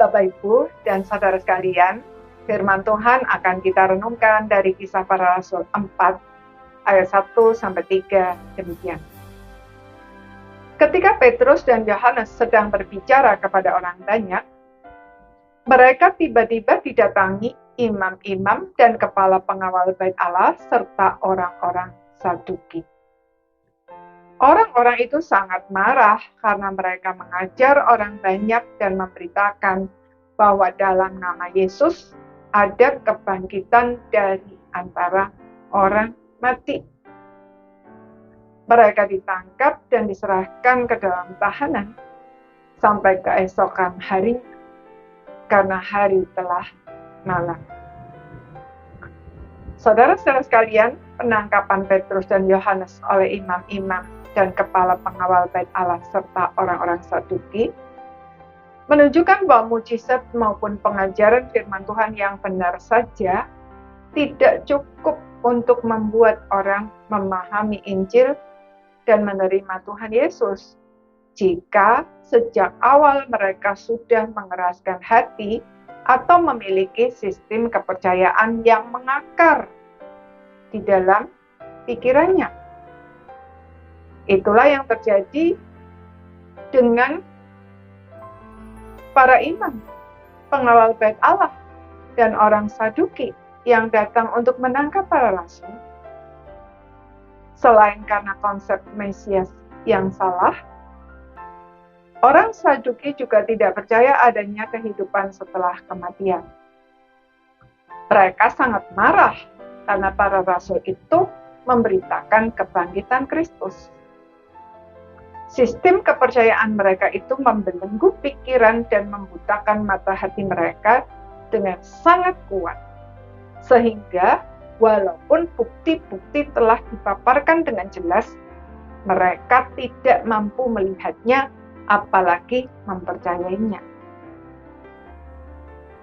Bapak, Ibu, dan saudara sekalian, firman Tuhan akan kita renungkan dari Kisah Para Rasul 4, ayat 1-3, demikian. Ketika Petrus dan Yohanes sedang berbicara kepada orang banyak, mereka tiba-tiba didatangi imam-imam dan kepala pengawal bait Allah serta orang-orang Saduki. Orang-orang itu sangat marah karena mereka mengajar orang banyak dan memberitakan bahwa dalam nama Yesus ada kebangkitan dari antara orang mati. Mereka ditangkap dan diserahkan ke dalam tahanan sampai keesokan hari karena hari telah malam. Saudara-saudara sekalian, penangkapan Petrus dan Yohanes oleh imam-imam dan kepala pengawal bait Allah serta orang-orang Saduki menunjukkan bahwa mujizat maupun pengajaran firman Tuhan yang benar saja tidak cukup untuk membuat orang memahami Injil dan menerima Tuhan Yesus jika sejak awal mereka sudah mengeraskan hati atau memiliki sistem kepercayaan yang mengakar di dalam pikirannya. Itulah yang terjadi dengan para imam, pengawal bait Allah, dan orang Saduki yang datang untuk menangkap para rasul. Selain karena konsep Mesias yang salah, orang Saduki juga tidak percaya adanya kehidupan setelah kematian. Mereka sangat marah karena para rasul itu memberitakan kebangkitan Kristus. Sistem kepercayaan mereka itu membelenggu pikiran dan membutakan mata hati mereka dengan sangat kuat. Sehingga walaupun bukti-bukti telah dipaparkan dengan jelas, mereka tidak mampu melihatnya, apalagi mempercayainya.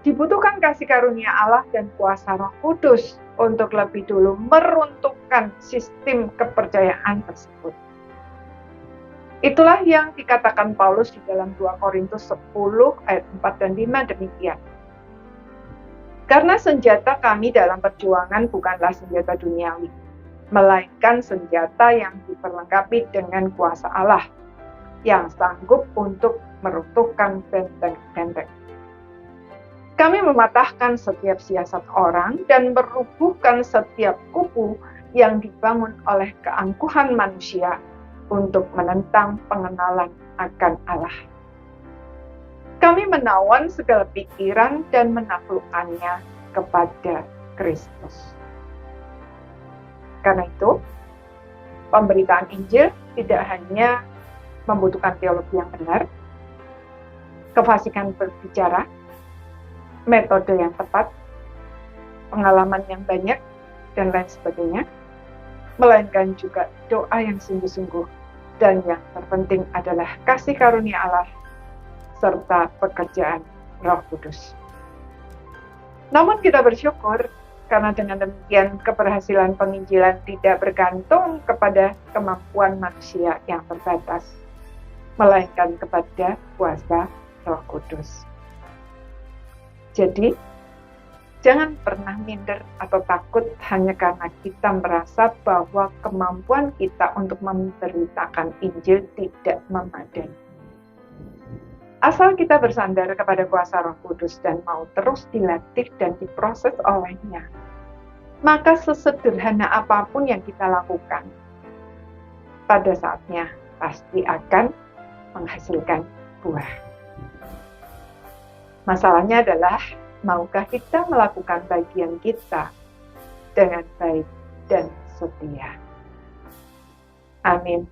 Dibutuhkan kasih karunia Allah dan kuasa Roh Kudus untuk lebih dulu meruntuhkan sistem kepercayaan tersebut. Itulah yang dikatakan Paulus di dalam 2 Korintus 10 ayat 4 dan 5 demikian. Karena senjata kami dalam perjuangan bukanlah senjata duniawi, melainkan senjata yang diperlengkapi dengan kuasa Allah, yang sanggup untuk meruntuhkan benteng-benteng. Kami mematahkan setiap siasat orang dan merubuhkan setiap kubu yang dibangun oleh keangkuhan manusia untuk menentang pengenalan akan Allah. Kami menawan segala pikiran dan menaklukkannya kepada Kristus. Karena itu, pemberitaan Injil tidak hanya membutuhkan teologi yang benar, kefasikan berbicara, metode yang tepat, pengalaman yang banyak, dan lain sebagainya, melainkan juga doa yang sungguh-sungguh, dan yang terpenting adalah kasih karunia Allah serta pekerjaan Roh Kudus. Namun kita bersyukur karena dengan demikian keberhasilan penginjilan tidak bergantung kepada kemampuan manusia yang terbatas, melainkan kepada kuasa Roh Kudus. Jadi, jangan pernah minder atau takut hanya karena kita merasa bahwa kemampuan kita untuk memberitakan Injil tidak memadai. Asal kita bersandar kepada kuasa Roh Kudus dan mau terus dilatih dan diproses olehnya, maka sesederhana apapun yang kita lakukan, pada saatnya pasti akan menghasilkan buah. Masalahnya adalah, maukah kita melakukan bagian kita dengan baik dan setia? Amin.